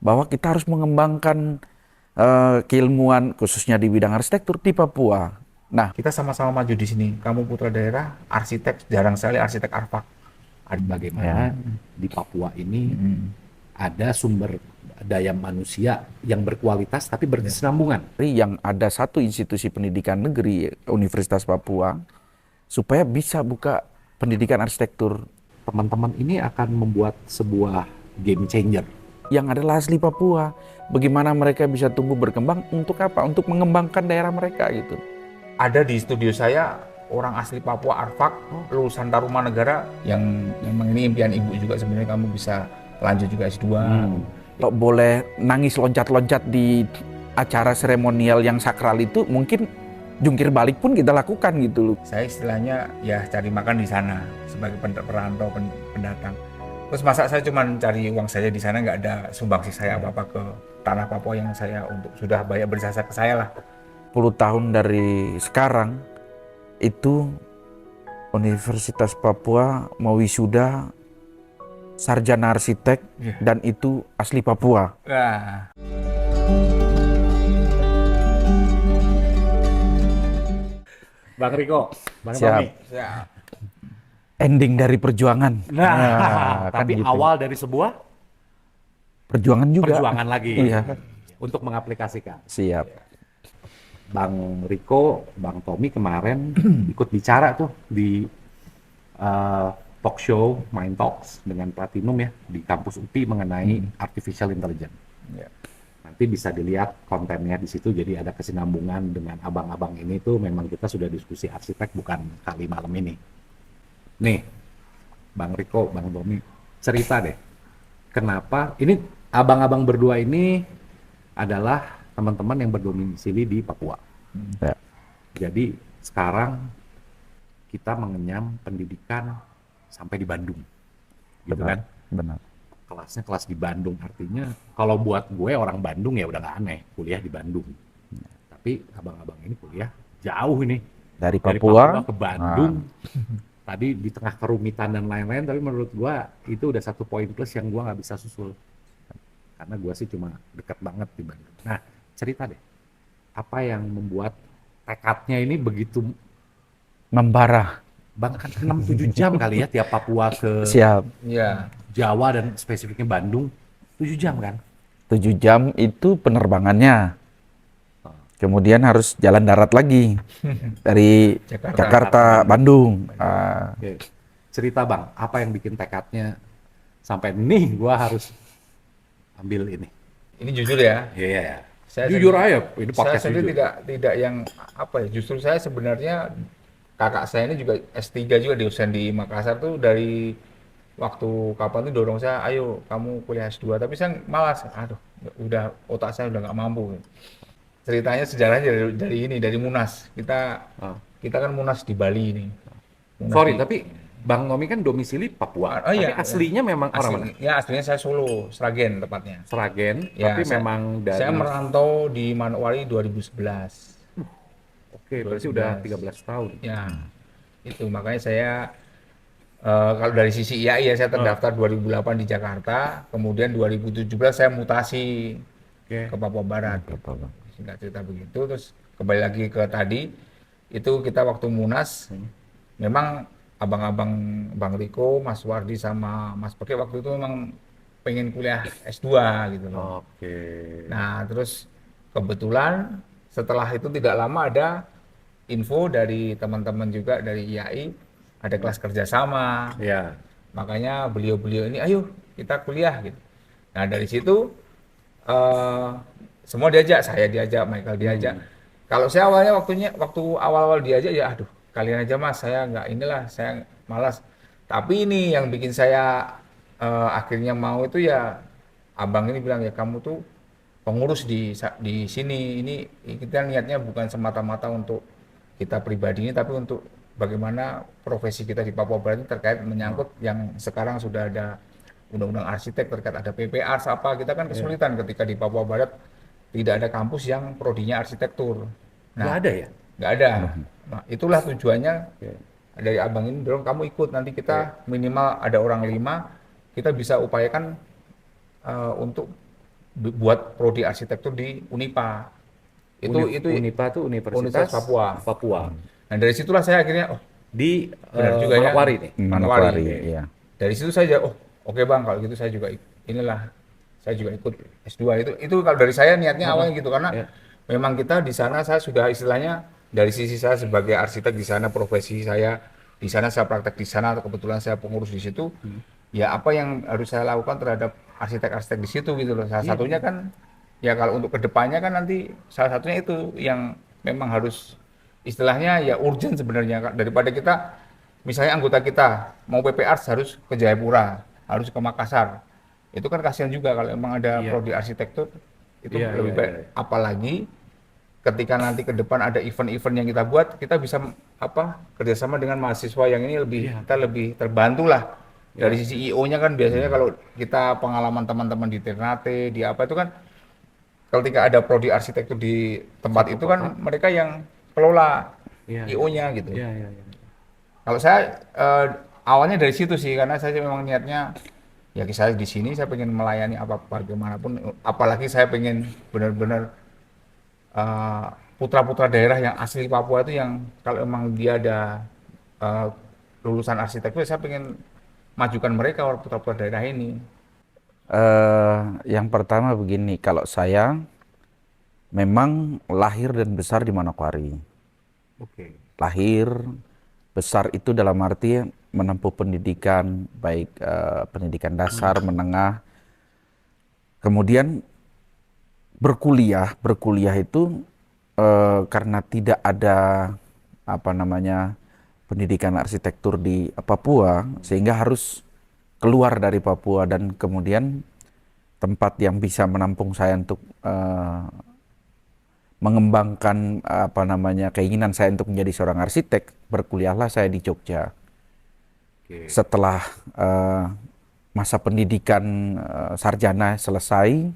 bahwa kita harus mengembangkan keilmuan khususnya di bidang arsitektur di Papua. Nah, Kita sama-sama maju di sini. Kamu putra daerah, arsitek, jarang sekali arsitek arfak. Bagaimana di Papua ini ada sumber daya manusia yang berkualitas tapi berkesinambungan. yang ada satu institusi pendidikan negeri, Universitas Papua, supaya bisa buka pendidikan arsitektur Teman-teman ini akan membuat sebuah game changer. yang adalah asli Papua. Bagaimana mereka bisa tumbuh berkembang untuk apa? Untuk mengembangkan daerah mereka gitu. Ada di studio saya orang asli Papua arfak, lulusan Tarumanegara yang memang ini impian ibu juga sebenarnya kamu bisa lanjut juga S2. Kalau boleh nangis loncat-loncat di acara seremonial yang sakral itu, mungkin jungkir balik pun kita lakukan gitu loh. Saya istilahnya ya cari makan di sana sebagai perantau pendatang. Terus masa saya cuma cari uang saja di sana, nggak ada sumbangsi saya apa-apa ke tanah Papua yang saya untuk sudah banyak berjasa ke saya lah. 10 tahun dari sekarang itu Universitas Papua mau wisuda sarjana arsitek dan itu asli Papua. Wah. Bang Riko, Bang Siap. Tommy. Ya. Ending dari perjuangan. Kan Tapi gitu. awal dari sebuah Perjuangan juga. perjuangan lagi Iya. untuk mengaplikasikan. Siap. Bang Riko, Bang Tommy kemarin ikut bicara tuh di talk show Mind Talks dengan Platinum ya di kampus UPI mengenai artificial intelligence. Ya. Nanti bisa dilihat kontennya di situ, jadi ada kesinambungan dengan abang-abang ini tuh memang kita sudah diskusi arsitek bukan kali malam ini. Nih, Bang Riko, Bang Tommy, cerita deh, kenapa ini abang-abang berdua ini adalah teman-teman yang berdomisili di Papua. Ya. Jadi sekarang kita mengenyam pendidikan sampai di Bandung, gitu kan? Benar. Kelasnya kelas di Bandung, artinya kalau buat gue orang Bandung ya udah nggak aneh kuliah di Bandung. Tapi abang-abang ini kuliah jauh ini Dari dari Papua, ke Bandung. Tadi di tengah kerumitan dan lain-lain, tapi menurut gue itu udah satu poin plus yang gue nggak bisa susul. Karena gue sih cuma dekat banget di Bandung. Nah, cerita deh, apa yang membuat tekadnya ini begitu membara. bahkan 6-7 jam kali ya tiap Papua ke Siap. Ya. Jawa dan spesifiknya Bandung 7 jam kan? 7 jam itu penerbangannya. Kemudian harus jalan darat lagi dari Jakarta, Bandung. Oke. Cerita Bang, apa yang bikin tekadnya sampai nih gua harus ambil ini? Ini jujur ya. Iya. Saya Jujur sendiri- aja, ini Saya podcast sendiri jujur. tidak yang apa ya. Justru saya sebenarnya kakak saya ini juga S3 juga dosen di Makassar tuh dari waktu kapan tuh dorong saya, ayo kamu kuliah S2. Tapi saya malas, aduh, udah otak saya udah nggak mampu. Ceritanya sejarahnya dari Munas. Ah. Kita kan Munas di Bali ini. Munas Sorry, di- tapi Bang Nomi kan domisili Papua. Oh, iya, Tapi aslinya memang orang mana? Ya aslinya saya Solo, Sragen tepatnya. Sragen, Ya, tapi memang dari saya merantau di Manokwari 2011. Oke, berarti udah 13 tahun. Ya, itu makanya saya kalau dari sisi IAI ya saya terdaftar 2008 di Jakarta, kemudian 2017 saya mutasi Oke. ke Papua Barat. Singkat cerita begitu, terus kembali lagi ke tadi, itu kita waktu Munas, memang abang-abang Bang Riko, Mas Wardi sama Mas Peke waktu itu memang pengen kuliah S2 gitu loh. Oke. Nah, terus kebetulan setelah itu tidak lama ada info dari teman-teman juga dari IAI, ada kelas kerjasama. Ya. Makanya beliau-beliau ini, ayo kita kuliah gitu. Nah, dari situ eh, semua diajak, saya diajak, Michael diajak. Kalau saya awalnya waktu awal-awal diajak ya, aduh kalian aja mas, saya nggak inilah, saya malas. Tapi ini yang bikin saya akhirnya mau itu ya, abang ini bilang ya kamu tuh pengurus di sini, ini kita niatnya bukan semata-mata untuk kita pribadi ini, tapi untuk bagaimana profesi kita di Papua Barat ini terkait menyangkut yang sekarang sudah ada undang-undang arsitek, terkait ada PPR apa, kita kan kesulitan ketika di Papua Barat tidak ada kampus yang prodinya arsitektur. Nggak ada ya? Nggak ada. Nah, itulah tujuannya dari abang ini dorong kamu ikut, nanti kita minimal ada orang 5, kita bisa upayakan untuk buat prodi arsitektur di Unipa. Itu Unipa tuh Universitas Papua. Papua. Nah dari situlah saya akhirnya Di benar juga ya. Manokwari nih. Manokwari, Oke. ya. Dari situ saja, oke bang, kalau gitu saya juga saya juga ikut S2 itu kalau dari saya niatnya awalnya gitu karena Ya. memang kita di sana saya sudah istilahnya dari sisi saya sebagai arsitek di sana, profesi saya di sana, saya praktek di sana, kebetulan saya pengurus di situ, ya apa yang harus saya lakukan terhadap arsitek-arsitek di situ gitu loh. Salah satunya kan ya kalau untuk kedepannya kan nanti salah satunya itu yang memang harus istilahnya ya urgent sebenarnya Kak. Daripada kita misalnya anggota kita mau PP Arts harus ke Jayapura, harus ke Makassar. Itu kan kasihan juga kalau memang ada Iya. prodi arsitektur itu Iya, lebih iya, baik. iya. Apalagi ketika nanti ke depan ada event-event yang kita buat, kita bisa kerjasama dengan mahasiswa yang ini kita lebih terbantu lah. Dari sisi IO-nya kan biasanya kalau kita pengalaman teman-teman di Ternate, di apa itu kan ketika ada prodi arsitektur di tempat Satu itu kan kota. mereka yang kelola Iya, IO-nya gitu. Iya, iya, iya. Kalau saya awalnya dari situ sih karena saya memang niatnya ya saya di sini saya pengen melayani apa bagaimanapun, apalagi saya pengen benar-benar putra-putra daerah yang asli Papua itu yang kalau emang dia ada eh, lulusan arsitektur saya pengen majukan mereka orang putra-putra daerah ini. Yang pertama begini, kalau saya memang lahir dan besar di Manokwari. Oke. Lahir, besar itu dalam arti menempuh pendidikan, baik pendidikan dasar, menengah, kemudian berkuliah itu karena tidak ada pendidikan arsitektur di Papua, sehingga harus keluar dari Papua dan kemudian tempat yang bisa menampung saya untuk mengembangkan keinginan saya untuk menjadi seorang arsitek, berkuliahlah saya di Jogja. Oke. Setelah masa pendidikan sarjana selesai,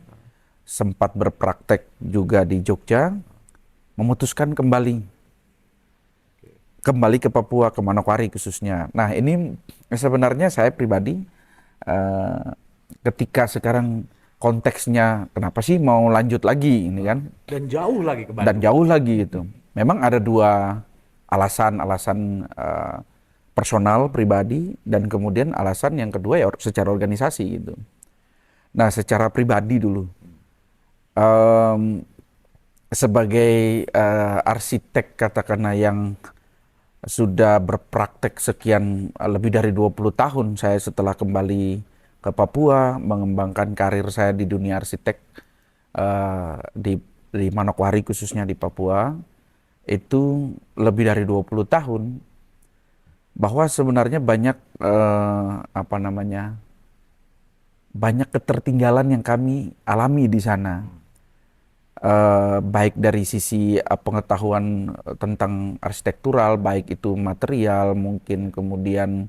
sempat berpraktek juga di Jogja, memutuskan kembali ke Papua, ke Manokwari khususnya. Nah ini sebenarnya saya pribadi ketika sekarang konteksnya kenapa sih mau lanjut lagi ini kan, Dan jauh lagi ke Bandung. dan jauh lagi gitu. Memang ada dua alasan personal pribadi dan kemudian alasan yang kedua ya secara organisasi gitu. Nah secara pribadi dulu, sebagai arsitek katakanlah yang sudah berpraktek sekian lebih dari 20 tahun saya setelah kembali ke Papua mengembangkan karir saya di dunia arsitek di Manokwari khususnya di Papua itu lebih dari 20 tahun, bahwa sebenarnya banyak banyak ketertinggalan yang kami alami di sana. Baik dari sisi pengetahuan tentang arsitektural, baik itu material, mungkin kemudian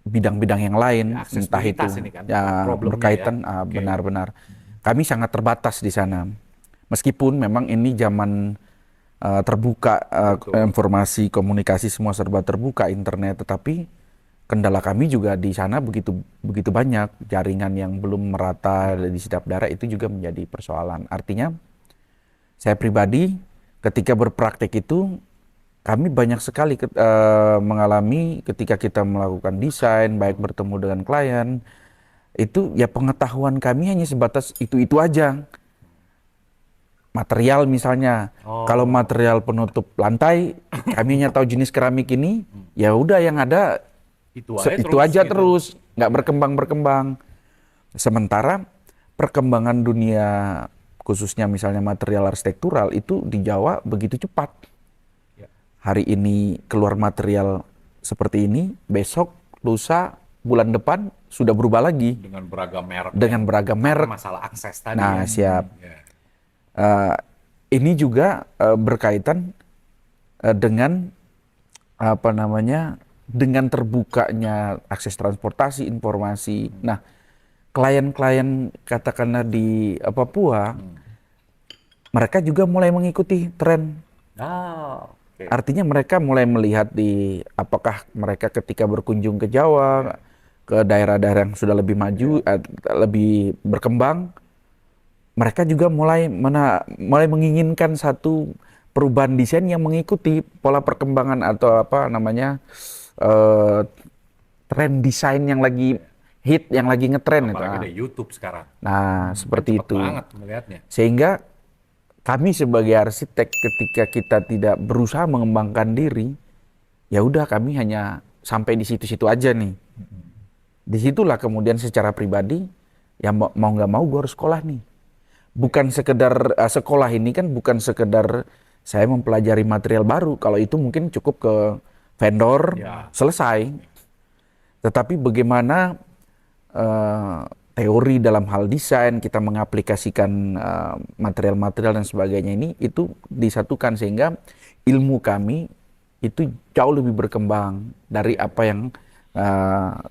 bidang-bidang yang lain, Ya, entah itu aksesibilitas ini kan ya problemnya berkaitan ya. Oke. benar-benar. Kami sangat terbatas di sana. Meskipun memang ini zaman terbuka, Betul. informasi, komunikasi semua serba terbuka, internet, tetapi kendala kami juga di sana begitu banyak, jaringan yang belum merata di setiap daerah itu juga menjadi persoalan. Artinya saya pribadi ketika berpraktek itu kami banyak sekali mengalami ketika kita melakukan desain, baik bertemu dengan klien, itu ya pengetahuan kami hanya sebatas itu aja. Material misalnya, kalau material penutup lantai, kami hanya tahu jenis keramik ini, ya udah yang ada Itu itu aja aja gitu. terus, nggak berkembang. Sementara perkembangan dunia khususnya misalnya material arsitektural itu di Jawa begitu cepat. Ya. Hari ini keluar material seperti ini, besok, lusa, bulan depan sudah berubah lagi Dengan beragam merek. dengan beragam merek. Masalah akses tadi. Nah, ya. siap. Ya. Ini juga berkaitan dengan dengan terbukanya akses transportasi, informasi. Nah, klien-klien katakanlah di Papua, mereka juga mulai mengikuti tren. Oke. Artinya mereka mulai melihat apakah mereka ketika berkunjung ke Jawa, ke daerah-daerah yang sudah lebih maju, lebih berkembang, mereka juga mulai menginginkan satu perubahan desain yang mengikuti pola perkembangan atau apa namanya eh, tren desain yang lagi hit, yang lagi ngetren itu. Apalagi ada YouTube sekarang. Nah, seperti Cepet itu. banget melihatnya. Sehingga kami sebagai arsitek ketika kita tidak berusaha mengembangkan diri, ya udah kami hanya sampai di situ-situ aja nih. Disitulah kemudian secara pribadi, ya mau nggak mau gue harus sekolah nih. Bukan sekedar sekolah ini kan bukan sekedar saya mempelajari material baru. Kalau itu mungkin cukup ke vendor, Ya. selesai. Tetapi bagaimana teori dalam hal desain, kita mengaplikasikan material-material dan sebagainya ini, itu disatukan sehingga ilmu kami itu jauh lebih berkembang dari apa yang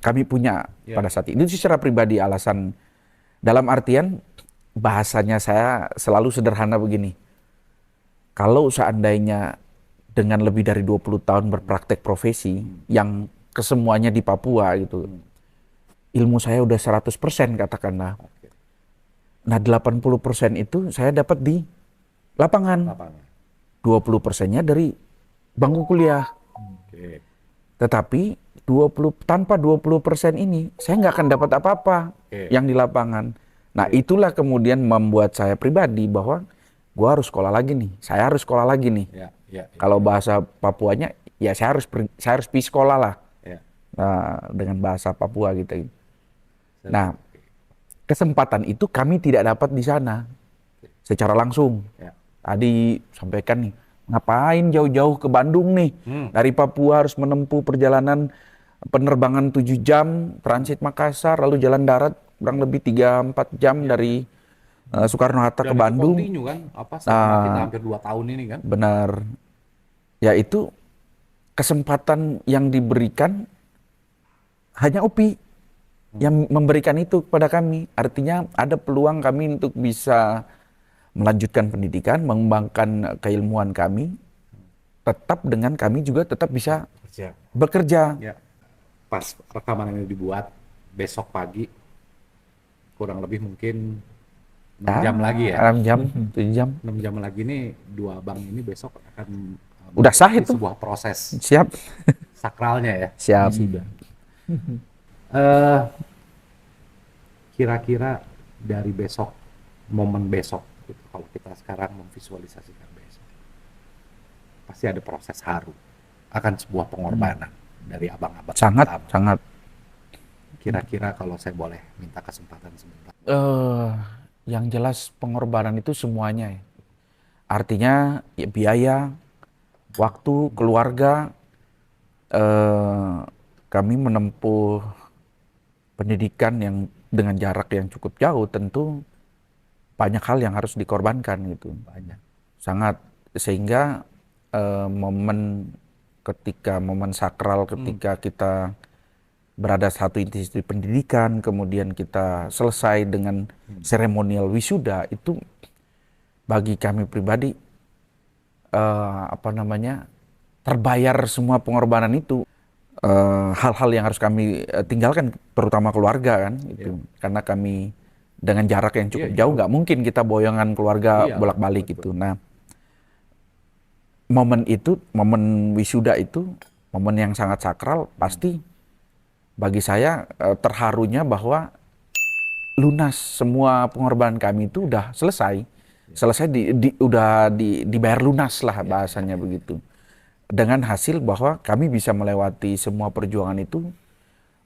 kami punya pada saat itu. Itu secara pribadi alasan, dalam artian bahasanya saya selalu sederhana begini. Kalau seandainya dengan lebih dari 20 tahun berpraktek profesi yang kesemuanya di Papua gitu, ilmu saya udah 100% katakanlah. Nah 80% itu saya dapat di lapangan. 20%-nya dari bangku kuliah. Oke. Tetapi tanpa 20% ini saya nggak akan dapat apa-apa yang di lapangan. Nah itulah kemudian membuat saya pribadi bahwa gua harus sekolah lagi nih. Saya harus sekolah lagi nih. Kalau bahasa Papuanya ya saya harus pergi sekolah lah. Nah, dengan bahasa Papua gitu. Nah, kesempatan itu kami tidak dapat di sana secara langsung. Tadi sampaikan nih, ngapain jauh-jauh ke Bandung nih? Dari Papua harus menempuh perjalanan penerbangan 7 jam, transit Makassar, lalu jalan darat kurang lebih 3-4 jam dari Soekarno-Hatta ke Bandung. Continue kan, selama kita hampir 2 tahun ini kan. Benar. Ya itu kesempatan yang diberikan hanya UPI yang memberikan itu kepada kami. Artinya ada peluang kami untuk bisa melanjutkan pendidikan, mengembangkan keilmuan kami, tetap dengan kami juga tetap bisa bekerja. Ya. Pas rekaman ini dibuat, besok pagi, kurang lebih mungkin 6 jam lagi ya. 6 jam, 7 jam. 6 jam lagi nih, 2 bank ini besok akan Udah sah memasuki itu? sebuah proses Siap. sakralnya ya. Siap. Sudah. Kira-kira dari besok, momen besok, gitu, kalau kita sekarang memvisualisasikan besok, pasti ada proses haru, akan sebuah pengorbanan dari abang-abang. Sangat, pertama. sangat. Kira-kira kalau saya boleh minta kesempatan sebentar. Yang jelas pengorbanan itu semuanya ya. Artinya ya, biaya, waktu, keluarga, kami menempuh pendidikan yang dengan jarak yang cukup jauh, tentu banyak hal yang harus dikorbankan gitu. Banyak. Sangat. Sehingga momen sakral ketika kita berada satu institusi pendidikan, kemudian kita selesai dengan seremonial wisuda, itu bagi kami pribadi terbayar semua pengorbanan itu. Hal-hal yang harus kami tinggalkan, terutama keluarga kan, itu karena kami dengan jarak yang cukup jauh, nggak mungkin kita boyongan keluarga bolak-balik gitu. Nah, momen wisuda itu, momen yang sangat sakral, pasti bagi saya terharunya bahwa lunas semua pengorbanan kami itu udah selesai, udah dibayar lunas lah bahasanya begitu. Dengan hasil bahwa kami bisa melewati semua perjuangan itu,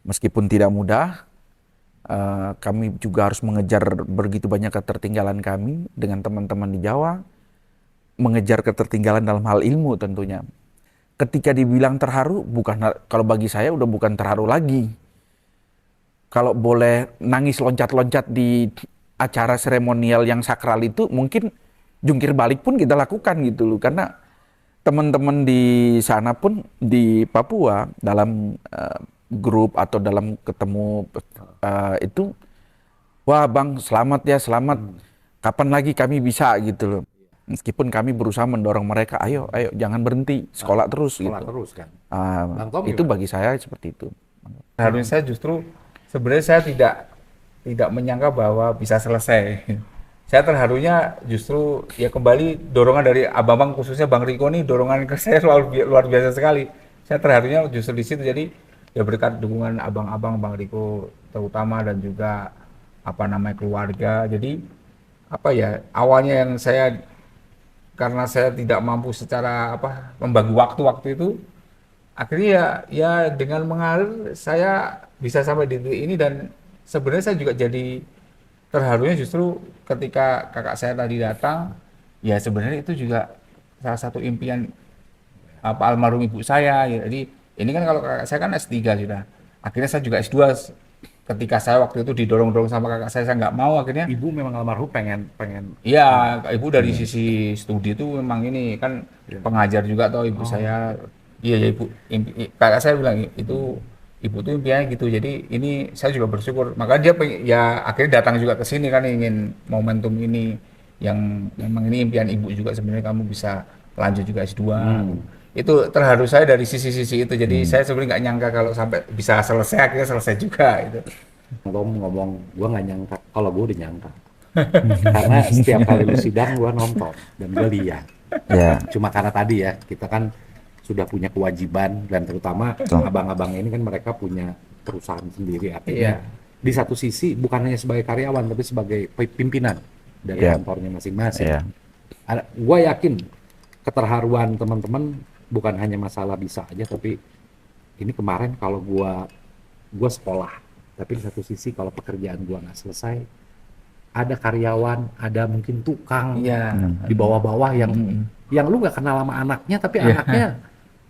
meskipun tidak mudah, kami juga harus mengejar begitu banyak ketertinggalan kami dengan teman-teman di Jawa, mengejar ketertinggalan dalam hal ilmu tentunya. Ketika dibilang terharu, kalau bagi saya udah bukan terharu lagi. Kalau boleh nangis loncat-loncat di acara seremonial yang sakral itu, mungkin jungkir balik pun kita lakukan gitu loh, karena teman-teman di sana pun di Papua dalam grup atau dalam ketemu itu, wah bang selamat ya, selamat, kapan lagi kami bisa gitu loh. Meskipun kami berusaha mendorong mereka, ayo jangan berhenti, sekolah terus Sekolah gitu. terus kan. Itu bagi saya seperti itu. Harusnya saya justru sebenarnya saya tidak menyangka bahwa bisa selesai. Saya terharunya justru ya kembali dorongan dari abang-abang khususnya Bang Riko nih, dorongan ke saya luar biasa sekali. Saya terharunya justru di situ, jadi ya berkat dukungan abang-abang Bang Riko terutama dan juga apa namanya keluarga. Jadi apa ya, awalnya yang saya karena saya tidak mampu secara apa membagi waktu itu, akhirnya ya dengan mengalir saya bisa sampai di titik ini. Dan sebenarnya saya juga jadi terharunya justru ketika kakak saya tadi datang, ya sebenarnya itu juga salah satu impian apa almarhum ibu saya ya. Jadi ini kan kalau kakak saya kan S3 sudah, akhirnya saya juga S2. Ketika saya waktu itu didorong-dorong sama kakak saya nggak mau, akhirnya Ibu memang almarhum pengen iya, ibu dari sisi studi itu memang ini kan pengajar juga toh ibu saya. Iya ya ibu, kakak saya bilang itu ibu tuh impiannya gitu. Jadi ini saya juga bersyukur. Maka dia ya akhirnya datang juga ke sini kan ingin momentum ini yang memang ini impian ibu juga sebenarnya kamu bisa lanjut juga S2. Itu terharu saya dari sisi-sisi itu. Jadi saya sebenarnya nggak nyangka kalau sampai bisa selesai, akhirnya selesai juga itu. ngomong, gue nggak nyangka, kalau gue udah nyangka. Karena setiap kali lu sidang gue nonton dan gue lihat. Ya. Cuma karena tadi ya, kita kan sudah punya kewajiban, dan terutama abang-abang ini kan mereka punya perusahaan sendiri, artinya di satu sisi bukan hanya sebagai karyawan tapi sebagai pimpinan dari kantornya masing-masing. Gue yakin keterharuan teman-teman bukan hanya masalah bisa aja, tapi ini kemarin kalau gue sekolah, tapi di satu sisi kalau pekerjaan gue nggak selesai, ada karyawan, ada mungkin tukang di bawah-bawah yang lu nggak kenal sama anaknya, tapi anaknya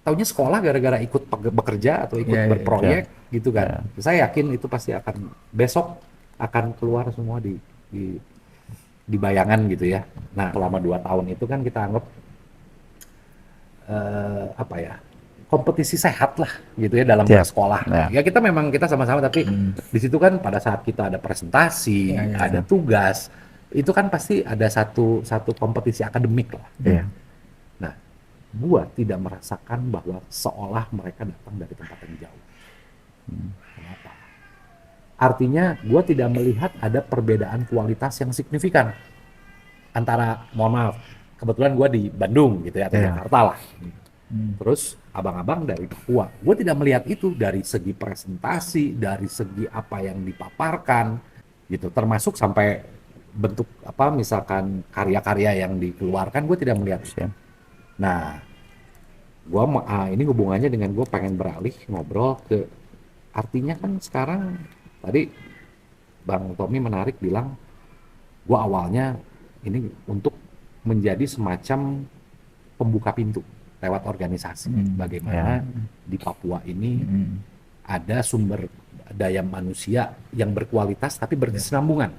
taunya sekolah gara-gara ikut bekerja atau ikut berproyek gitu kan. Saya yakin itu pasti akan besok akan keluar semua di bayangan gitu ya. Nah selama 2 tahun itu kan kita anggap apa ya, kompetisi sehat lah gitu ya dalam sekolah. Ya kita memang kita sama-sama, tapi di situ kan pada saat kita ada presentasi, ada tugas, itu kan pasti ada satu kompetisi akademik lah. Nah, gua tidak merasakan bahwa seolah mereka datang dari tempat yang jauh. Kenapa? Artinya gua tidak melihat ada perbedaan kualitas yang signifikan antara, mohon maaf, kebetulan gue di Bandung gitu ya, atau Jakarta lah. Terus abang-abang dari Papua, gue tidak melihat itu dari segi presentasi, dari segi apa yang dipaparkan gitu, termasuk sampai bentuk apa misalkan karya-karya yang dikeluarkan, gue tidak melihat itu. Nah, ini hubungannya dengan gue pengen beralih ngobrol ke, artinya kan sekarang tadi Bang Tommy menarik bilang, gue awalnya ini untuk menjadi semacam pembuka pintu lewat organisasi. Bagaimana di Papua ini ada sumber daya manusia yang berkualitas tapi berkesinambungan.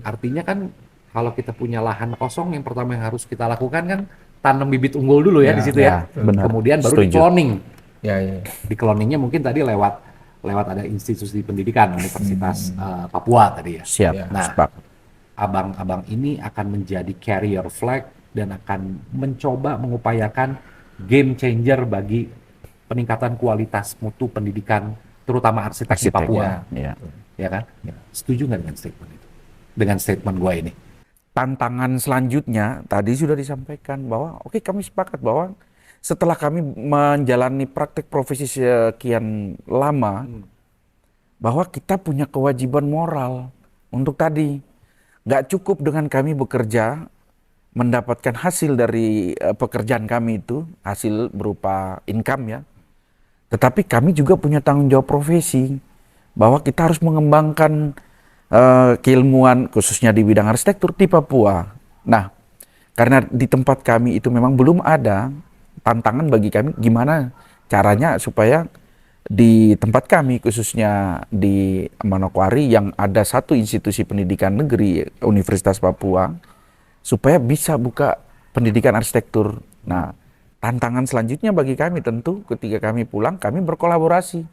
Artinya kan kalau kita punya lahan kosong, yang pertama yang harus kita lakukan kan tanam bibit unggul dulu ya di situ ya. Kemudian baru di cloning. Di cloningnya mungkin tadi lewat ada institusi pendidikan, Universitas Papua tadi ya. Nah, abang-abang ini akan menjadi carrier flag dan akan mencoba mengupayakan game changer bagi peningkatan kualitas mutu pendidikan, terutama arsitek di Papua. Ya kan? Setuju nggak dengan statement itu? Dengan statement gue ini? Tantangan selanjutnya tadi sudah disampaikan bahwa oke, kami sepakat bahwa setelah kami menjalani praktek profesi sekian lama, bahwa kita punya kewajiban moral untuk tadi. Nggak cukup dengan kami bekerja, mendapatkan hasil dari pekerjaan kami itu, hasil berupa income ya. Tetapi kami juga punya tanggung jawab profesi, bahwa kita harus mengembangkan keilmuan khususnya di bidang arsitektur di Papua. Nah, karena di tempat kami itu memang belum ada, tantangan bagi kami gimana caranya supaya di tempat kami khususnya di Manokwari yang ada satu institusi pendidikan negeri Universitas Papua supaya bisa buka pendidikan arsitektur. Nah, tantangan selanjutnya bagi kami tentu ketika kami pulang kami berkolaborasi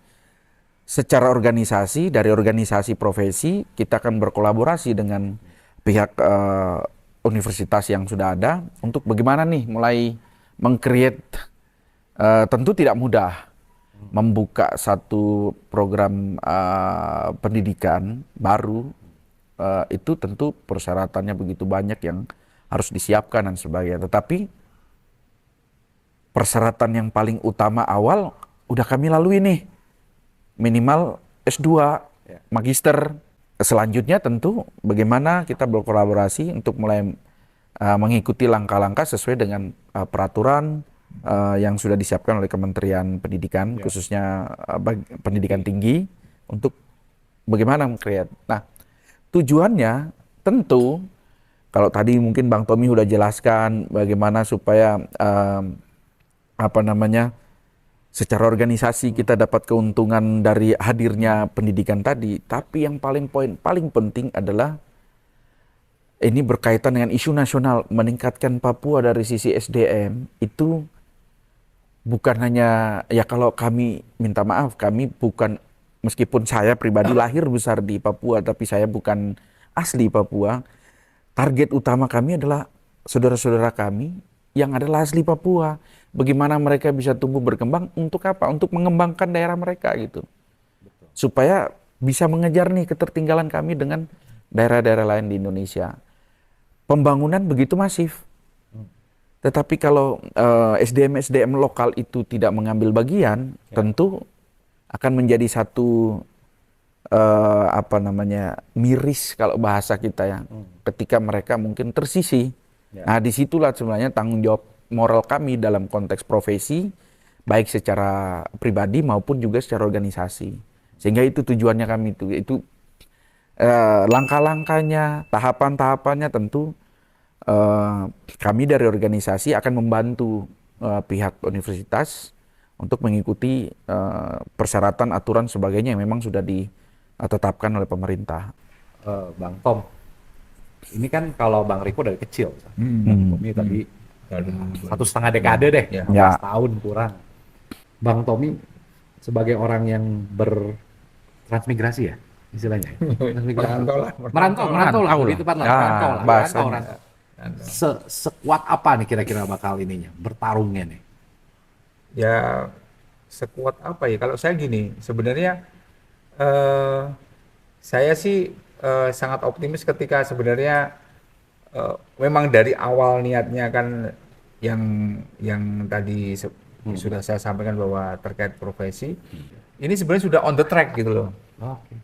secara organisasi, dari organisasi profesi kita akan berkolaborasi dengan pihak universitas yang sudah ada untuk bagaimana nih mulai meng-create, tentu tidak mudah. membuka satu program pendidikan baru, itu tentu persyaratannya begitu banyak yang harus disiapkan dan sebagainya. Tetapi persyaratan yang paling utama awal udah kami lalui nih, minimal S2, magister. Selanjutnya tentu bagaimana kita berkolaborasi untuk mulai mengikuti langkah-langkah sesuai dengan peraturan yang sudah disiapkan oleh Kementerian Pendidikan, khususnya pendidikan tinggi, untuk bagaimana mengkreat. Nah, tujuannya tentu, kalau tadi mungkin Bang Tommy sudah jelaskan bagaimana supaya secara organisasi kita dapat keuntungan dari hadirnya pendidikan tadi. Tapi yang paling penting adalah ini berkaitan dengan isu nasional, meningkatkan Papua dari sisi SDM. Itu bukan hanya, ya kalau kami minta maaf, kami bukan, meskipun saya pribadi lahir besar di Papua, tapi saya bukan asli Papua. Target utama kami adalah saudara-saudara kami yang adalah asli Papua. Bagaimana mereka bisa tumbuh berkembang, untuk apa? Untuk mengembangkan daerah mereka gitu. Supaya bisa mengejar nih ketertinggalan kami dengan daerah-daerah lain di Indonesia. Pembangunan begitu masif. Tetapi kalau SDM lokal itu tidak mengambil bagian, tentu akan menjadi satu miris kalau bahasa kita ya. Ketika mereka mungkin tersisih. Nah, disitulah sebenarnya tanggung jawab moral kami dalam konteks profesi, baik secara pribadi maupun juga secara organisasi. Sehingga itu tujuannya kami itu langkah-langkahnya, tahapan-tahapannya tentu kami dari organisasi akan membantu pihak universitas untuk mengikuti persyaratan, aturan sebagainya yang memang sudah ditetapkan oleh pemerintah. Bang Tom, ini kan kalau Bang Riko dari kecil, Tommy tadi 1,5 dekade deh, 15 tahun kurang. Bang Tommy sebagai orang yang bertransmigrasi ya istilahnya. Merantau lah, lebih tepat lah, merantau lah. Sekuat apa nih kira-kira bakal ininya, bertarungnya nih? Ya sekuat apa ya? Kalau saya gini, sebenarnya saya sih sangat optimis ketika sebenarnya memang dari awal niatnya kan yang tadi sudah saya sampaikan bahwa terkait profesi, ini sebenarnya sudah on the track gitu loh.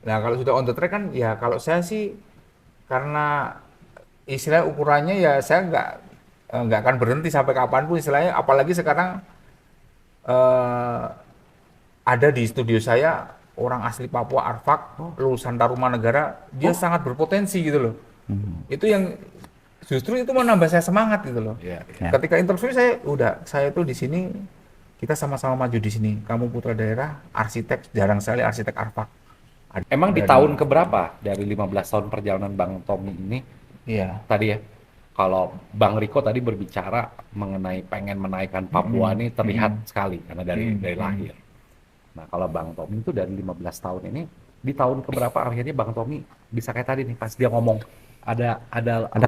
Nah, kalau sudah on the track kan ya, kalau saya sih karena istilah ukurannya ya saya nggak akan berhenti sampai kapanpun istilahnya, apalagi sekarang ada di studio saya orang asli Papua, Arfak, lulusan Tarumanegara, dia sangat berpotensi gitu loh. Itu yang justru itu menambah saya semangat gitu loh. Ketika interview saya tuh di sini, kita sama-sama maju di sini. Kamu putra daerah, arsitek, jarang sekali arsitek Arfak. Emang di tahun keberapa dari 15 tahun perjalanan Bang Tommy ini? Iya. Tadi ya, kalau Bang Riko tadi berbicara mengenai pengen menaikkan Papua ini terlihat sekali karena dari lahir. Nah, kalau Bang Tommy itu dari 15 tahun ini, di tahun keberapa akhirnya Bang Tommy bisa kayak tadi nih pas dia ngomong ada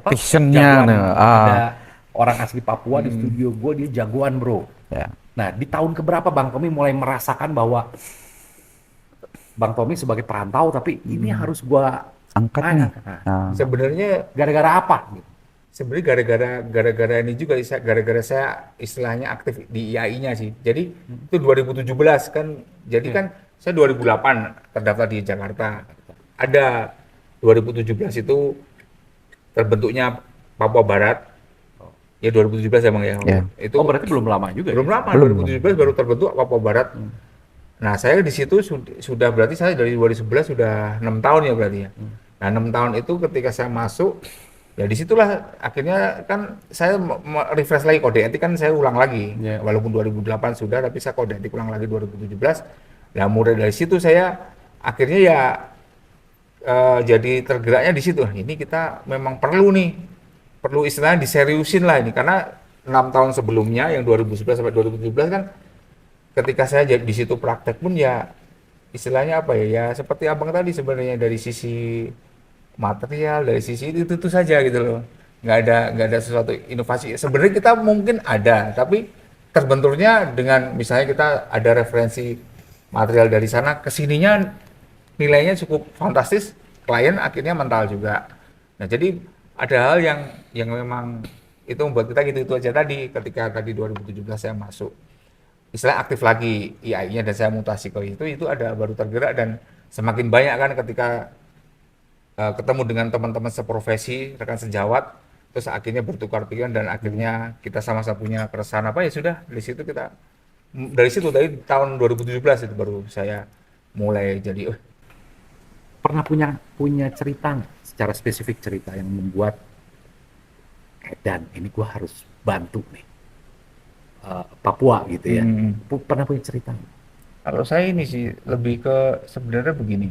passionnya, ada orang asli Papua di studio gue, dia jagoan bro. Nah, di tahun keberapa Bang Tommy mulai merasakan bahwa Bang Tommy sebagai perantau, tapi ini harus gue angkat nih. Sebenarnya gara-gara apa? Sebenarnya gara-gara ini juga, gara-gara saya istilahnya aktif di IAI-nya sih. Jadi itu 2017 kan. Jadi kan saya 2008 terdaftar di Jakarta. Ada 2017 itu terbentuknya Papua Barat. Ya 2017 emang ya. Itu berarti belum lama juga. Belum lama. 2017 baru terbentuk Papua Barat. Nah, saya di situ sudah berarti saya dari 2011 sudah 6 tahun ya berarti ya. Nah, 6 tahun itu ketika saya masuk, ya disitulah akhirnya kan saya refresh lagi kode etik, kan saya ulang lagi. Walaupun 2008 sudah, tapi saya kode etik ulang lagi 2017. Nah, mulai dari situ saya akhirnya ya jadi tergeraknya di situ. Ini kita memang perlu istilahnya diseriusin lah ini, karena 6 tahun sebelumnya yang 2011 sampai 2017 kan ketika saya di situ praktek pun ya istilahnya apa ya, ya seperti abang tadi sebenarnya dari sisi material, dari sisi itu saja gitu loh, nggak ada sesuatu inovasi. Sebenarnya kita mungkin ada, tapi terbenturnya dengan misalnya kita ada referensi material dari sana, kesininya nilainya cukup fantastis, klien akhirnya mental juga. Nah jadi ada hal yang memang itu membuat kita gitu-itu aja tadi. Ketika tadi 2017 saya masuk, istilah aktif lagi IAI-nya dan saya mutasi ke itu ada baru tergerak, dan semakin banyak kan ketika ketemu dengan teman-teman seprofesi, rekan sejawat, terus akhirnya bertukar pikiran dan akhirnya kita sama-sama punya keresahan apa, ya sudah dari situ dari tahun 2017 itu baru saya mulai jadi Pernah punya cerita nggak, secara spesifik cerita yang membuat dan ini gua harus bantu nih Papua gitu ya. Pernah punya cerita nggak? Kalau saya ini sih lebih ke sebenarnya begini.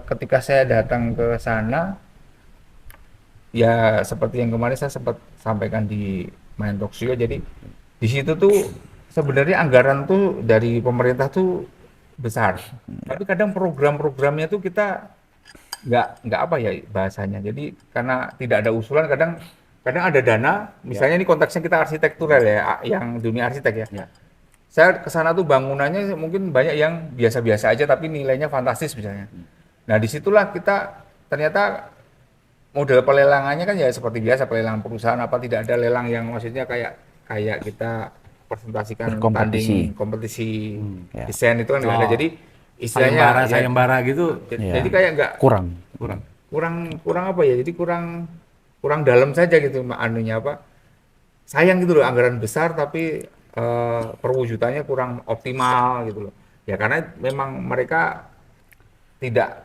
Ketika saya datang ke sana, ya seperti yang kemarin saya sempat sampaikan di Main Talk juga. Jadi di situ tuh sebenarnya anggaran tuh dari pemerintah tuh besar. Tapi kadang program-programnya tuh kita nggak apa ya bahasanya. Jadi karena tidak ada usulan, kadang ada dana. Misalnya ini konteksnya kita arsitektural ya, yang dunia arsitek ya. Ya. Saya ke sana tuh bangunannya mungkin banyak yang biasa-biasa aja tapi nilainya fantastis misalnya. Nah, disitulah kita ternyata model pelelangannya kan ya seperti biasa, pelelangan perusahaan, apa tidak ada lelang yang maksudnya kayak kita presentasikan Berkompetisi. tanding kompetisi Ya. desain itu kan nggak ada. Oh. Jadi istilahnya sayembara gitu. jadi kayak nggak Kurang. kurang apa ya, jadi kurang dalam saja gitu anunya apa, sayang gitu loh, anggaran besar tapi perwujudannya kurang optimal gitu loh ya, karena memang mereka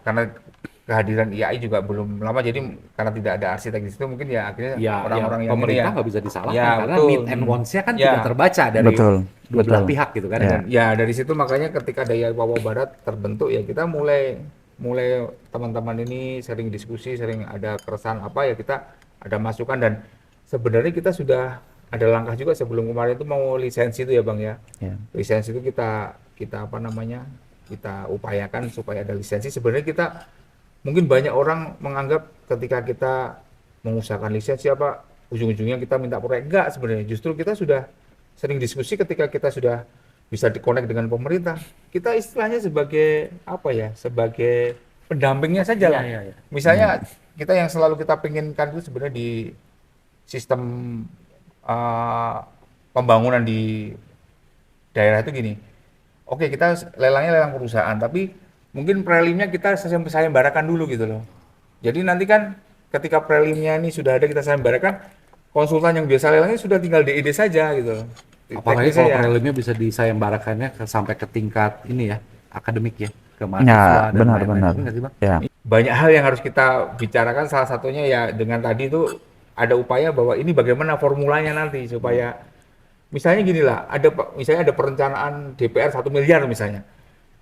karena kehadiran IAI juga belum lama, jadi karena tidak ada arsitek di situ mungkin ya akhirnya orang-orang yang pemerintah ini nggak bisa disalahkan ya, karena betul. need and wants-nya kan Ya. tidak terbaca dari Betul, dua belah betul. pihak gitu kan. Ya. Dan Ya dari situ makanya ketika Daya Papua Barat terbentuk ya kita mulai teman-teman ini sering diskusi, sering ada keresahan apa ya, kita ada masukan, dan sebenarnya kita sudah ada langkah juga sebelum kemarin itu mau lisensi itu ya Bang ya. Ya. Lisensi itu kita apa namanya, kita upayakan supaya ada lisensi. Sebenarnya kita mungkin banyak orang menganggap ketika kita mengusahakan lisensi apa ujung-ujungnya kita minta proyek, enggak, sebenarnya justru kita sudah sering diskusi ketika kita sudah bisa dikonek dengan pemerintah, kita istilahnya sebagai apa ya, sebagai pendampingnya saja lah. Iya. Misalnya kita yang selalu kita pinginkan itu sebenarnya di sistem pembangunan di daerah itu gini. Oke, kita lelangnya lelang perusahaan, tapi mungkin prelimnya kita sayembarakan dulu gitu loh. Jadi nanti kan ketika prelimnya ini sudah ada, kita sayembarakan, konsultan yang biasa lelangnya sudah tinggal DID saja gitu loh. apalagi Teknisnya kalau ya. prelimnya bisa disayembarakannya sampai ke tingkat ini ya, akademik ya, ke Ya, mahasiswa dan benar. lain-lain. Benar nggak sih, Bang? Ya. Banyak hal yang harus kita bicarakan, salah satunya ya dengan tadi itu ada upaya bahwa ini bagaimana formulanya nanti supaya misalnya gini lah, misalnya ada perencanaan DPR 1 miliar misalnya.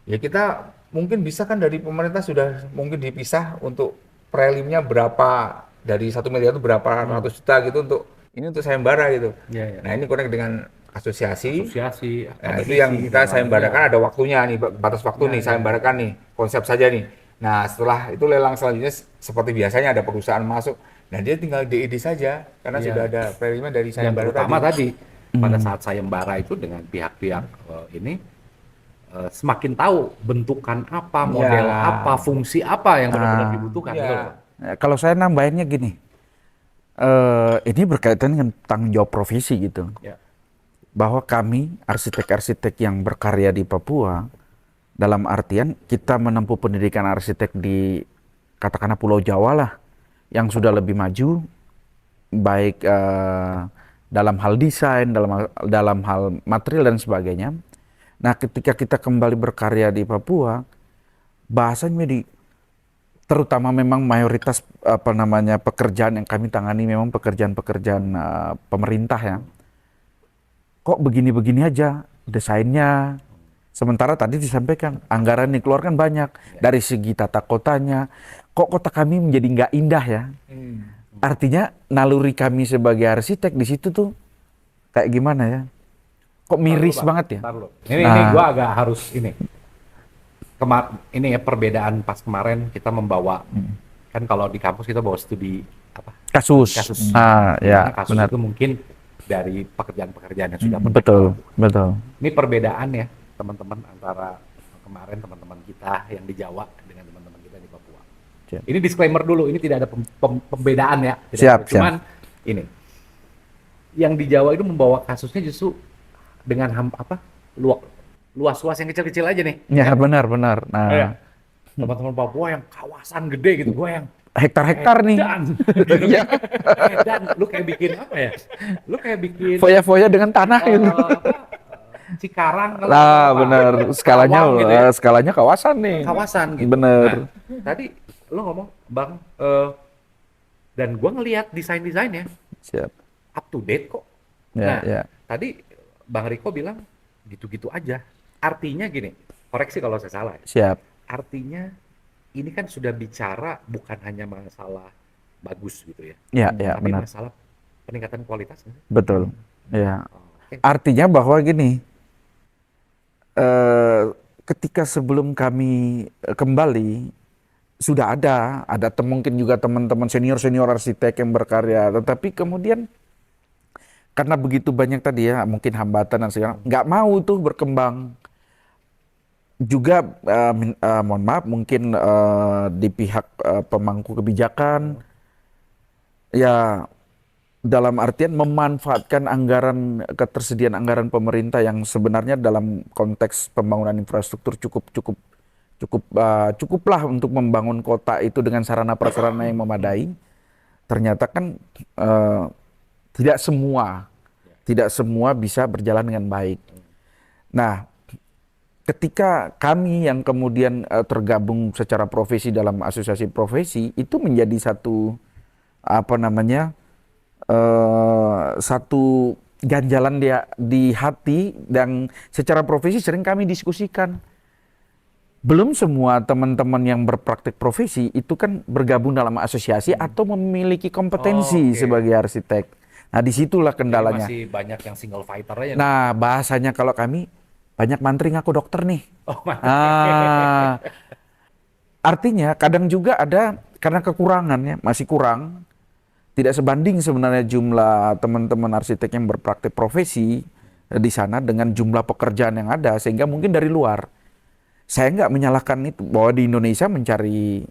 Ya kita mungkin bisa kan dari pemerintah sudah mungkin dipisah untuk prelimnya berapa, dari 1 miliar itu berapa ratus juta gitu untuk sayembara gitu. Iya. Nah, ini connect dengan asosiasi. Asosiasi, Nah, itu yang kita sayembarakan, ada waktunya nih, batas waktu nih, sayembarakan nih, konsep saja nih. Nah, setelah itu lelang selanjutnya seperti biasanya ada perusahaan masuk. Nah, dia tinggal DID saja karena Iya. sudah ada prelimnya dari yang sayembara terutama tadi. pada saat sayembara itu dengan pihak-pihak ini semakin tahu bentukan apa, model Ya. apa, fungsi apa yang benar-benar Ah. dibutuhkan. Ya. Betul, Pak? Kalau saya nambahinnya gini, ini berkaitan dengan tanggung jawab profesi gitu. Ya. Bahwa kami arsitek-arsitek yang berkarya di Papua, dalam artian kita menempuh pendidikan arsitek di katakanlah Pulau Jawa lah, yang sudah lebih maju, baik dalam hal desain, dalam hal material dan sebagainya. Nah, ketika kita kembali berkarya di Papua, bahasanya terutama memang mayoritas pekerjaan yang kami tangani memang pekerjaan-pekerjaan pemerintah ya. Kok begini-begini aja desainnya, sementara tadi disampaikan anggaran yang dikeluarkan banyak dari segi tata kotanya, kok kota kami menjadi nggak indah ya. Artinya naluri kami sebagai arsitek di situ tuh kayak gimana ya, kok miris banget ya. Ini gua agak harus ini. Ini ya perbedaan pas kemarin kita membawa kan kalau di kampus kita bawa studi apa? Kasus. Ya, Karena kasus benar. itu mungkin dari pekerjaan-pekerjaan yang sudah Betul. Ini perbedaan ya teman-teman antara kemarin teman-teman kita yang di Jawa dengan teman-teman kita di Papua. Siap. Ini disclaimer dulu, ini tidak ada pembedaan ya. Tidak Siap, ada. Cuman ini yang di Jawa itu membawa kasusnya justru dengan luas-luas yang kecil-kecil aja nih. Ya, benar. Nah, Iya. Teman-teman Papua yang kawasan gede gitu, gue yang hektar-hektar nih. Dan, Iya. dan lu kayak bikin apa ya? Lu kayak bikin Foya-foya dengan tanah gitu. Cikarang kalau Nah, apa? bener. Skalanya Karawang gitu ya. skalanya kawasan nih. Kawasan gitu. Bener. Nah, tadi lu ngomong, Bang, dan gua ngelihat desain-desainnya Siap. up to date kok. Ya, Nah, ya. tadi Bang Riko bilang gitu-gitu aja. Artinya gini, koreksi kalau saya salah ya. Siap. Artinya ini kan sudah bicara bukan hanya masalah bagus gitu ya. Ya, ya, Tapi benar. masalah peningkatan kualitas. Betul. Ya. Oke. Artinya bahwa gini, ketika sebelum kami kembali sudah ada mungkin juga teman-teman senior arsitek yang berkarya, tetapi kemudian karena begitu banyak tadi ya mungkin hambatan dan segala, nggak mau tuh berkembang. Juga mohon maaf mungkin di pihak pemangku kebijakan ya dalam artian memanfaatkan ketersediaan anggaran pemerintah yang sebenarnya dalam konteks pembangunan infrastruktur cukuplah untuk membangun kota itu dengan sarana prasarana yang memadai. Ternyata kan tidak semua bisa berjalan dengan baik. Nah, ketika kami yang kemudian tergabung secara profesi dalam asosiasi profesi itu menjadi satu ganjalan di hati dan secara profesi sering kami diskusikan. Belum semua teman-teman yang berpraktik profesi itu kan bergabung dalam asosiasi atau memiliki kompetensi sebagai arsitek. Nah, disitulah kendalanya. Masih banyak yang single fighter aja. Nah, bahasanya kalau kami banyak mantri ngaku dokter nih. Oh, Artinya kadang juga ada karena kekurangannya masih kurang. Tidak sebanding sebenarnya jumlah teman-teman arsitek yang berpraktik profesi di sana dengan jumlah pekerjaan yang ada, sehingga mungkin dari luar. Saya nggak menyalahkan itu bahwa di Indonesia mencari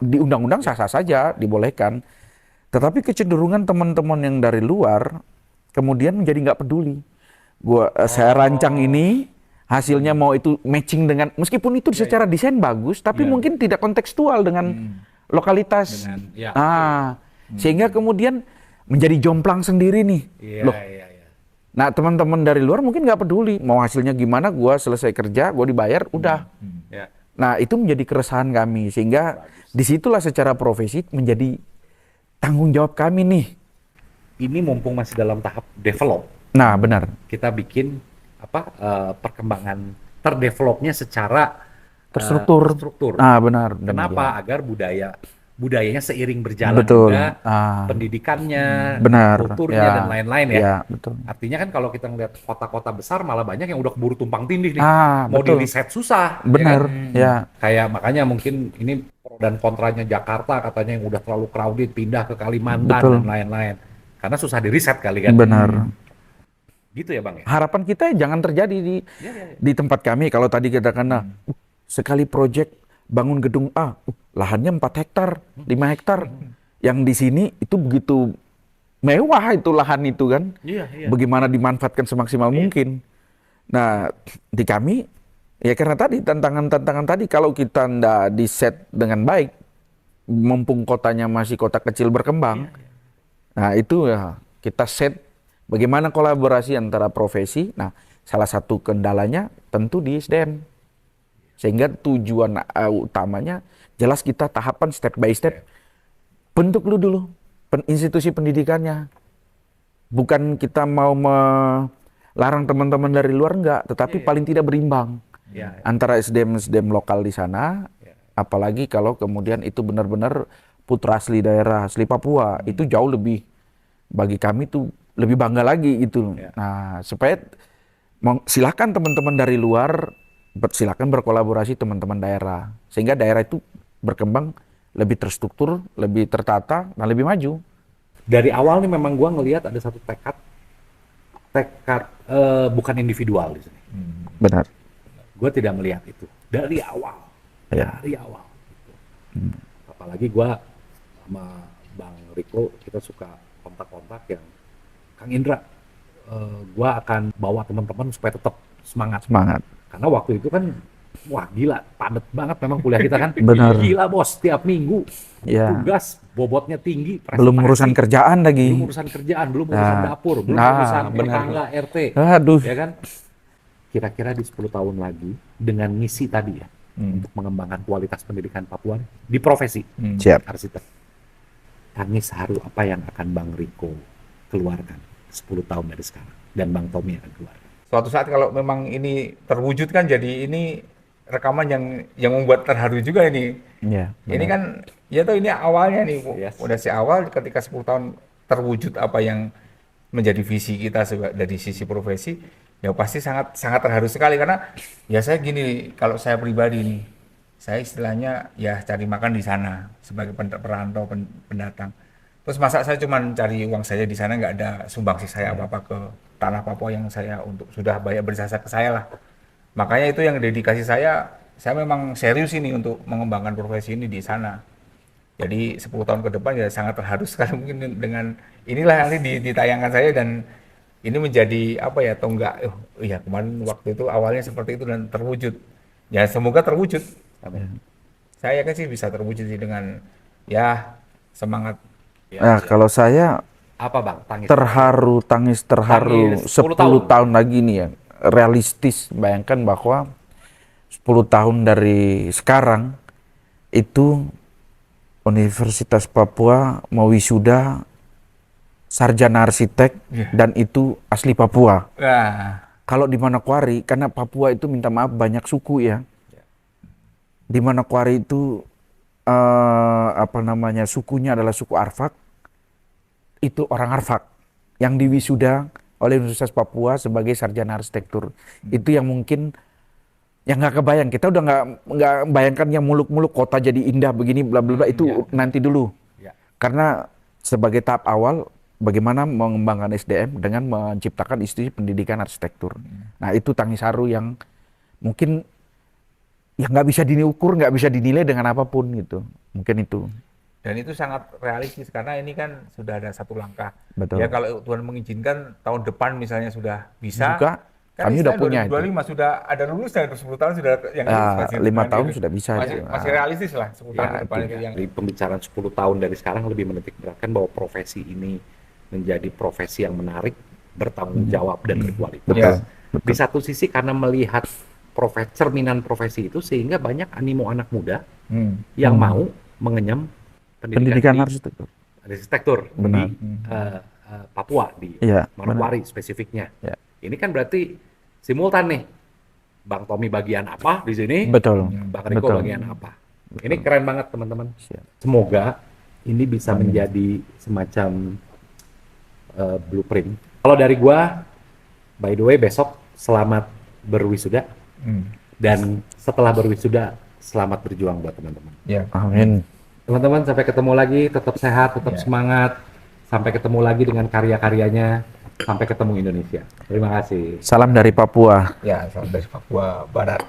di undang-undang sah-sah saja dibolehkan, tetapi kecenderungan teman-teman yang dari luar kemudian menjadi nggak peduli. Saya rancang ini hasilnya mau itu matching dengan meskipun itu secara desain bagus, tapi mungkin tidak kontekstual dengan lokalitas. Sehingga kemudian menjadi jomplang sendiri nih. Loh. Nah, teman-teman dari luar mungkin nggak peduli mau hasilnya gimana, gua selesai kerja, gua dibayar, udah. Nah, itu menjadi keresahan kami, sehingga disitulah secara profesi menjadi tanggung jawab kami nih. Ini mumpung masih dalam tahap develop. Nah, benar. Kita bikin perkembangan terdevelopnya secara terstruktur. Nah, benar. Kenapa? Ya. Agar budayanya seiring berjalan betul. juga, pendidikannya, benar. kulturnya dan lain-lain ya. Betul. Artinya kan kalau kita ngeliat kota-kota besar malah banyak yang udah keburu tumpang tindih nih. Mau betul. di riset susah. Benar. Ya. Kayak makanya mungkin ini pro dan kontranya Jakarta katanya yang udah terlalu crowded pindah ke Kalimantan dan lain-lain. Karena susah di riset kali kan. Benar. Gitu ya Bang ya. Harapan kita jangan terjadi di tempat kami. Kalau tadi kita kena sekali proyek bangun gedung A, lahannya 4 hektar, 5 hektar. Yang di sini itu begitu mewah itu lahan itu kan. Bagaimana dimanfaatkan semaksimal mungkin. Nah, di kami ya karena tadi tantangan tadi kalau kita ndak di set dengan baik, mumpung kotanya masih kota kecil berkembang. Nah, itu ya kita set bagaimana kolaborasi antara profesi. Nah, salah satu kendalanya tentu di SDM. Sehingga tujuan utamanya jelas kita tahapan step by step. Bentuk dulu institusi pendidikannya. Bukan kita mau melarang teman-teman dari luar enggak, tetapi paling tidak berimbang. Antara SDM lokal di sana, apalagi kalau kemudian itu benar-benar putra asli daerah asli Papua, itu jauh lebih bagi kami tuh lebih bangga lagi gitu. Nah, supaya silakan teman-teman dari luar silakan berkolaborasi teman-teman daerah sehingga daerah itu berkembang lebih terstruktur, lebih tertata, dan lebih maju. Dari awal nih memang gua ngelihat ada satu tekad bukan individual di sini. Benar. Gue tidak melihat itu dari awal, Ya. dari awal. Gitu. Apalagi gue sama Bang Riko kita suka kontak-kontak yang Kang Indra, gue akan bawa teman-teman supaya tetap semangat. Semangat. Karena waktu itu kan, wah gila, padat banget memang kuliah kita kan. Benar. Gila bos, tiap minggu Ya. tugas bobotnya tinggi. Belum presentasi, urusan kerjaan lagi. belum urusan kerjaan, belum urusan Nah. dapur, belum Nah, urusan benar. tetangga RT, Aduh. ya kan? Kira-kira di 10 tahun lagi dengan misi tadi ya, untuk mengembangkan kualitas pendidikan Papua di profesi Siap. arsitek. Tangis haru apa yang akan Bang Riko keluarkan 10 tahun dari sekarang dan Bang Tommy akan keluarkan. Suatu saat kalau memang ini terwujud kan, jadi ini rekaman yang membuat terharu juga ini. Ya. Ini kan ya tuh ini awalnya nih, Yes. udah si awal ketika 10 tahun terwujud apa yang menjadi visi kita dari sisi profesi, ya pasti sangat sangat terharu sekali karena ya saya gini, kalau saya pribadi nih, saya istilahnya ya cari makan di sana sebagai perantau pendatang. Terus masa saya cuma cari uang saja di sana, nggak ada sumbangsi saya apa-apa ke tanah Papua yang saya untuk sudah banyak berjasa ke saya lah. Makanya itu yang dedikasi saya memang serius ini untuk mengembangkan profesi ini di sana. Jadi 10 tahun ke depan ya sangat terharu sekali mungkin dengan inilah nanti ditayangkan saya, dan ini menjadi apa ya, tonggak, iya kemarin waktu itu awalnya seperti itu dan terwujud. Ya semoga terwujud. Amin. Saya kan sih bisa terwujud sih dengan ya semangat. Ya, Nah, siap. kalau saya Apa Bang? Tangis. tangis terharu Tangis 10 10 tahun lagi nih ya. Realistis, bayangkan bahwa 10 tahun dari sekarang itu Universitas Papua mau wisuda sarjana arsitek dan itu asli Papua. Nah, Kalau di Manokwari, karena Papua itu minta maaf banyak suku ya. Di Manokwari itu sukunya adalah suku Arfak. Itu orang Arfak yang diwisuda oleh Universitas Papua sebagai sarjana arsitektur. Itu yang mungkin yang nggak kebayang. Kita udah nggak bayangkan yang muluk-muluk kota jadi indah begini bla bla bla, itu nanti dulu. Ya. Karena sebagai tahap awal bagaimana mengembangkan SDM dengan menciptakan institusi pendidikan arsitektur. Nah, itu tangis haru yang mungkin yang nggak bisa diukur, nggak bisa dinilai dengan apapun gitu. Mungkin itu. dan itu sangat realistis karena ini kan sudah ada satu langkah. Betul. Ya kalau Tuhan mengizinkan tahun depan misalnya sudah bisa. Juga Kan kami udah istilahnya punya itu. 2025 sudah ada lulus, dan 10 tahun sudah yang lulus Ya, masih 5 depan tahun gitu. sudah bisa. Masih, gitu. masih realistis lah 10 tahun ke depan itu yang Di pembicaraan 10 tahun dari sekarang lebih menitik beratkan bahwa profesi ini menjadi profesi yang menarik, bertanggung jawab dan berkualitas. Betul. Di satu sisi karena melihat cerminan profesi itu sehingga banyak animo anak muda yang mau mengenyam Pendidikan di arsitektur. arsitektur Benar. di Papua, di Iya, Manokwari spesifiknya. Ya. Ini kan berarti simultan nih. Bang Tommy bagian apa di sini? Betul. Bang Riko Betul. bagian apa? Ini keren banget teman-teman. Siap. Semoga ini bisa menjadi semacam blueprint. Kalau dari gua, by the way besok selamat berwisuda, dan setelah berwisuda selamat berjuang buat teman-teman. ya. Amin. Teman-teman sampai ketemu lagi, tetap sehat, tetap semangat. Sampai ketemu lagi dengan karya-karyanya. Sampai ketemu Indonesia. Terima kasih. Salam dari Papua. Ya, salam dari Papua Barat.